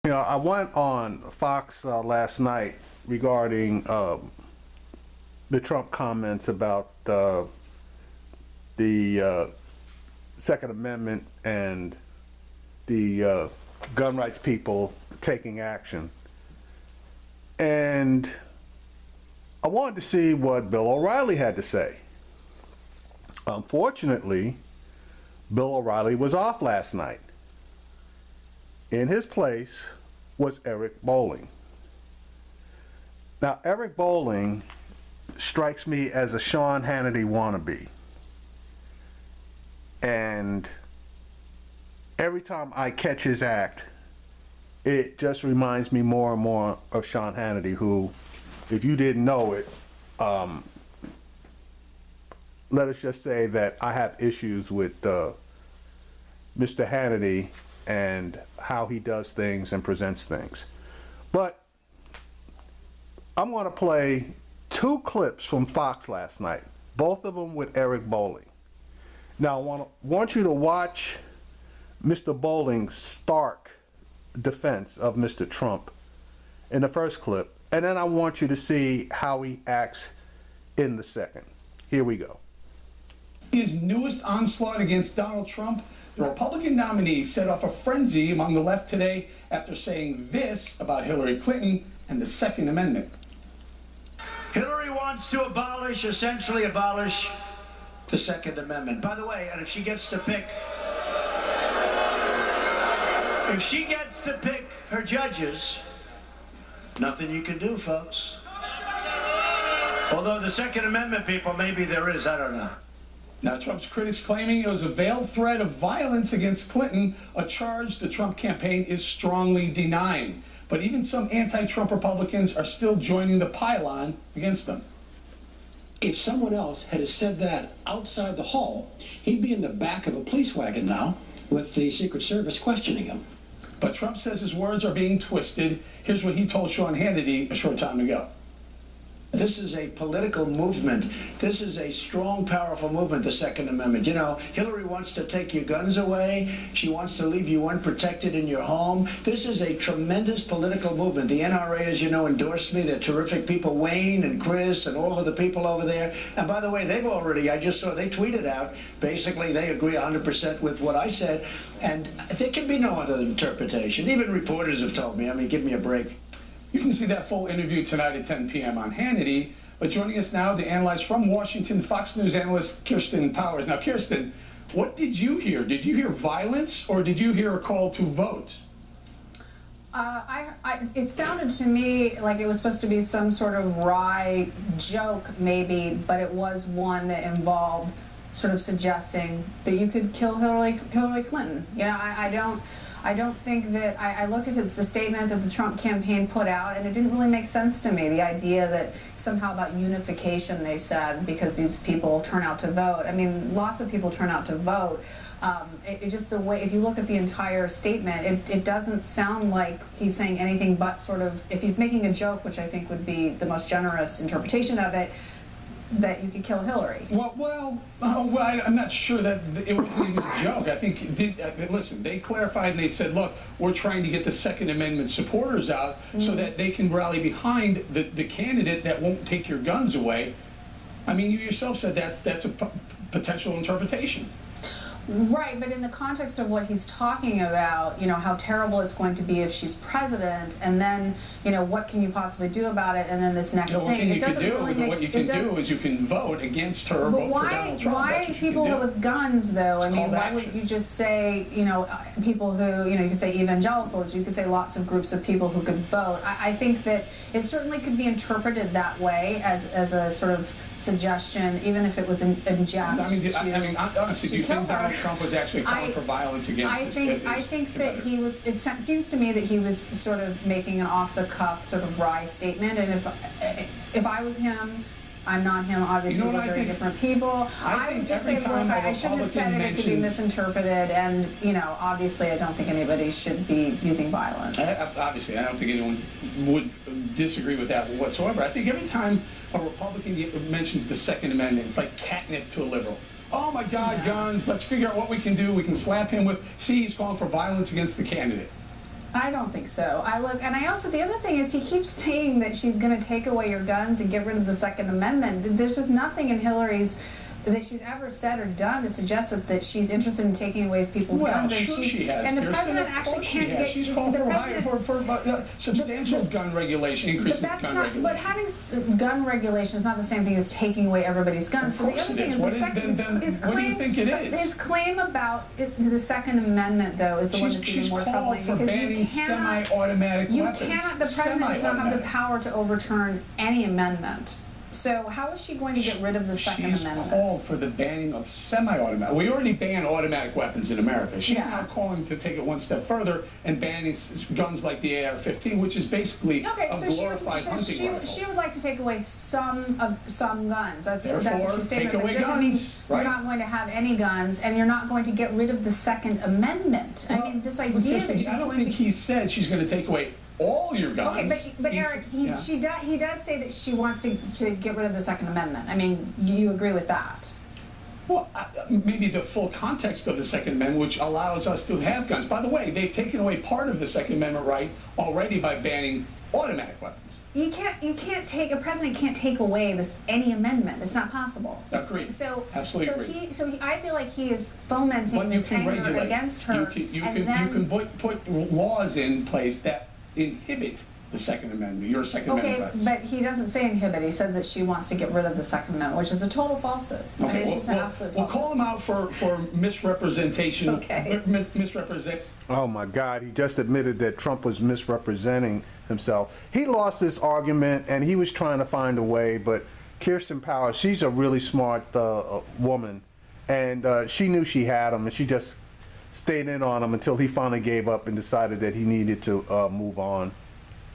You know, I went on Fox last night regarding the Trump comments about the Second Amendment and the gun rights people taking action. And I wanted to see what Bill O'Reilly had to say. Unfortunately, Bill O'Reilly was off last night. In his place was Eric Bolling. Now, Eric Bolling strikes me as a Sean Hannity wannabe. And every time I catch his act, it just reminds me more and more of Sean Hannity, who, if you didn't know it, let us just say that I have issues with Mr. Hannity and how he does things and presents things. But I'm going to play two clips from Fox last night, both of them with Eric Bolling. Now, I want you to watch Mr. Bolling's stark defense of Mr. Trump in the first clip, and then I want you to see how he acts in the second. Here we go. His newest onslaught against Donald Trump, the Republican nominee set off a frenzy among the left today after saying this about Hillary Clinton and the Second Amendment. Hillary wants to essentially abolish the Second Amendment. By the way, and if she gets to pick her judges, nothing you can do, folks. Although the Second Amendment people, maybe there is, I don't know. Now, Trump's critics claiming it was a veiled threat of violence against Clinton, a charge the Trump campaign is strongly denying. But even some anti-Trump Republicans are still joining the pylon against them. If someone else had said that outside the hall, he'd be in the back of a police wagon now with the Secret Service questioning him. But Trump says his words are being twisted. Here's what he told Sean Hannity a short time ago. This is a political movement. This is a strong, powerful movement, the Second Amendment. You know, Hillary wants to take your guns away. She wants to leave you unprotected in your home. This is a tremendous political movement. The NRA, as you know, endorsed me. They're terrific people, Wayne and Chris and all of the people over there. And by the way, they've already, I just saw, they tweeted out, basically they agree 100% with what I said. And there can be no other interpretation. Even reporters have told me, I mean, give me a break. You can see that full interview tonight at 10 p.m. on Hannity. But joining us now to analyze from Washington, Fox News analyst Kristen Powers. Now, Kristen, what did you hear? Did you hear violence or did you hear a call to vote? It sounded to me like it was supposed to be some sort of wry joke, maybe, but it was one that involved sort of suggesting that you could kill Hillary Clinton. You know, I don't think that, I looked at the statement that the Trump campaign put out, and it didn't really make sense to me. The idea that somehow about unification, they said, because these people turn out to vote. I mean, lots of people turn out to vote. It just the way, if you look at the entire statement, it doesn't sound like he's saying anything but sort of, if he's making a joke, which I think would be the most generous interpretation of it, that you could kill Hillary. Well, I'm not sure that it wasn't even a joke. I think, listen, they clarified and they said, look, we're trying to get the Second Amendment supporters out so that they can rally behind the candidate that won't take your guns away. I mean, you yourself said that's a potential interpretation. Right, but in the context of what he's talking about, you know, how terrible it's going to be if she's president, and then, you know, what can you possibly do about it, and then this next thing. It doesn't really make sense. What you can do is you can vote against her, vote for Donald Trump. Why people with guns, though? I mean, why wouldn't you just say, you know, people who, you know, you could say evangelicals, you could say lots of groups of people who could vote. I think that it certainly could be interpreted that way as a sort of suggestion, even if it was in jest. I mean, honestly, do you think Donald Trump was actually calling for violence against I think that he was, it seems to me that he was sort of making an off-the-cuff sort of wry statement, and if I was him, I'm not him, obviously, we're very different people. I would just say, look, I shouldn't have said it could be misinterpreted, and, you know, obviously I don't think anybody should be using violence. Obviously, I don't think anyone would disagree with that whatsoever. I think every time a Republican mentions the Second Amendment, it's like catnip to a liberal. Oh my God, guns, let's figure out what we can do. We can slap him with, see, he's calling for violence against the candidate. I don't think so. I also, the other thing is he keeps saying that she's going to take away your guns and get rid of the Second Amendment. There's just nothing in Hillary's that she's ever said or done to suggest that she's interested in taking away people's guns. And sure she has. And the Kirsten, president of actually course she can't has. get. She's called for substantial gun regulation, increase in gun regulation. But having gun regulation is not the same thing as taking away everybody's guns. Of course the other it thing is. is What the is- second then his what do you claim. think it is? His claim about the Second Amendment, though, is the one that's even more troubling for because banning you cannot. semi-automatic You weapons. cannot. The president does not have the Semi-automatic. power to overturn any amendment. So how is she going to get rid of the Second She's Amendment? called for the banning of semi-automatic. We already ban automatic weapons in America. She's Yeah. now calling to take it one step further and banning guns like the AR-15, which is basically Okay, a so glorified hunting rifle. she would like to take away some guns. That's a Therefore, true statement. take But it away doesn't mean guns, right? you're not going to have any guns, and you're not going to get rid of the Second Amendment. I mean, this idea that Kristen, she's I don't going think to. he said she's going to take away all your guns. Okay, but Eric, Yeah. he does say that she wants to get rid of the Second Amendment. I mean, you agree with that? Well, maybe the full context of the Second Amendment, which allows us to have guns. By the way, they've taken away part of the Second Amendment right already by banning automatic weapons. You can't take, a president can't take away any amendment. It's not possible. Agreed. So, Absolutely agree. I feel like he is fomenting But you this can anger regulate. against her. You and can then, put laws in place that inhibit the Second Amendment, your Second okay, Amendment rights. but he doesn't say inhibit. He said that she wants to get rid of the Second Amendment, which is a total falsehood. I mean, it's just an absolute we'll falsehood. call him out for misrepresentation. Okay. Misrepresent. Oh my God, he just admitted that Trump was misrepresenting himself. He lost this argument and he was trying to find a way, but Kristen Powers, she's a really smart woman, and she knew she had him, and she just stayed in on him until he finally gave up and decided that he needed to move on.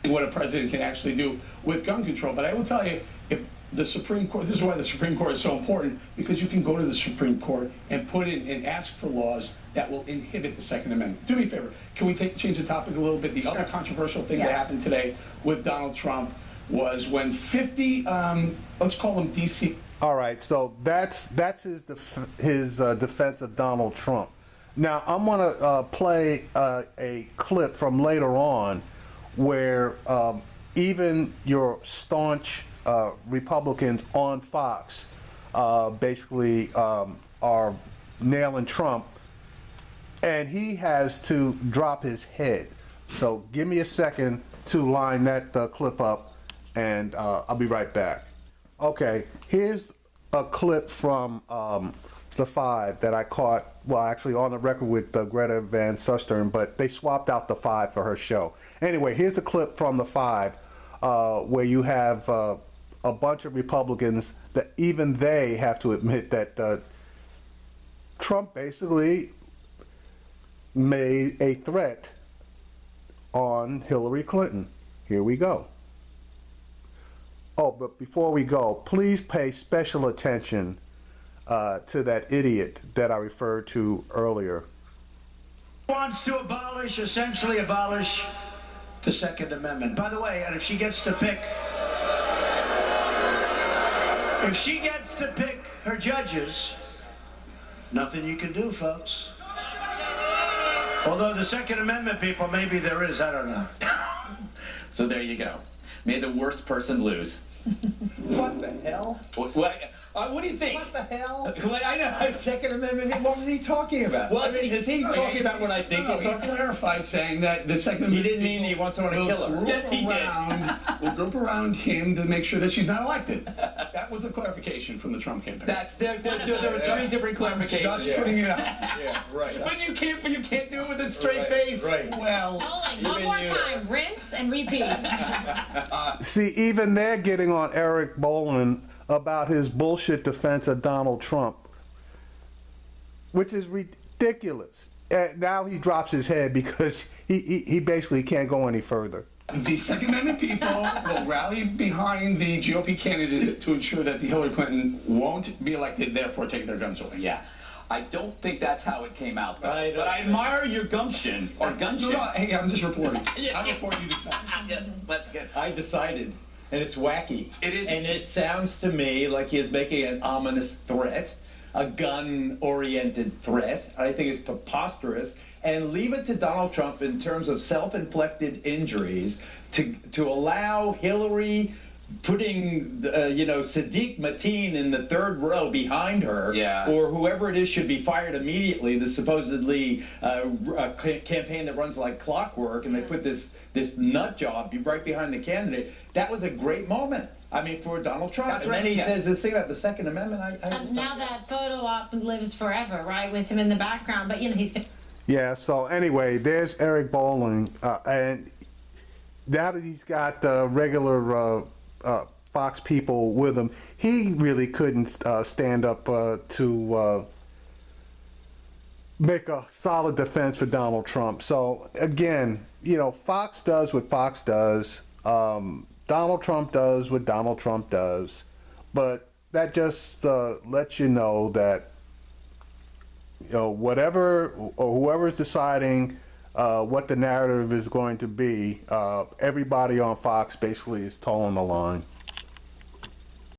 What a president can actually do with gun control. But I will tell you, if the Supreme Court, this is why the Supreme Court is so important, because you can go to the Supreme Court and put in and ask for laws that will inhibit the Second Amendment. Do me a favor, can we change the topic a little bit? The other controversial thing that Yes. happened today with Donald Trump was when 50, let's call them DC. All right, so that's his defense of Donald Trump. Now I'm gonna play a clip from later on where even your staunch Republicans on Fox basically are nailing Trump, and he has to drop his head. So give me a second to line that clip up, and I'll be right back. Okay, here's a clip from the Five that I caught, well, actually on the record with Greta Van Susteren, but they swapped out the Five for her show. Anyway, here's the clip from the Five where you have a bunch of Republicans that even they have to admit that Trump basically made a threat on Hillary Clinton. Here we go. Oh, but before we go, please pay special attention to that idiot that I referred to earlier. Wants to essentially abolish the Second Amendment. By the way, and if she gets to pick her judges, nothing you can do, folks. Although the Second Amendment people, maybe there is, I don't know. So there you go. May the worst person lose. What the hell? What do you think? What the hell? What, I know. Second Amendment, what was he talking about? Well, I mean, is he talking about what I think No, he's he talking about? clarified saying that the Second He Amendment didn't mean he wants someone to will kill her. group Yes, he did. will group around him to make sure that she's not elected. That was the clarification from the Trump campaign. There are three different clarifications. Just putting it out. Yeah, right. But you can't do it with a straight Right, face. right. Well, Bolling, one Even more you. time. Rinse and repeat. See, even they're getting on Eric Bolling about his bullshit defense of Donald Trump, which is ridiculous. And now he drops his head because he basically can't go any further. the Second Amendment people will rally behind the GOP candidate to ensure that the Hillary Clinton won't be elected, therefore take their guns away. Yeah. I don't think that's how it came out, but I don't I admire your gumption or No, gunship. no, hey, I'm just reporting. Yeah, I yeah. report, you decide. That's good. I decided, and it's wacky. It is. And it sounds to me like he is making an ominous threat, a gun-oriented threat. I think it's preposterous. and leave it to Donald Trump in terms of self-inflicted injuries to allow Hillary putting, Sadiq Mateen in the third row behind her, Yeah. or whoever it is should be fired immediately. The supposedly campaign that runs like clockwork, and they put this nut job right behind the candidate. That was a great moment. I mean, for Donald Trump. That's and right, then he yeah. says this thing about the Second Amendment. I And just now don't- that photo op lives forever, right, with him in the background. But he's gonna. Yeah, so anyway, there's Eric Bolling, and now that he's got the regular Fox people with him, he really couldn't stand up to make a solid defense for Donald Trump. So again, Fox does what Fox does. Donald Trump does what Donald Trump does. But that just lets you know that whatever or whoever's deciding what the narrative is going to be, everybody on Fox basically is towing the line.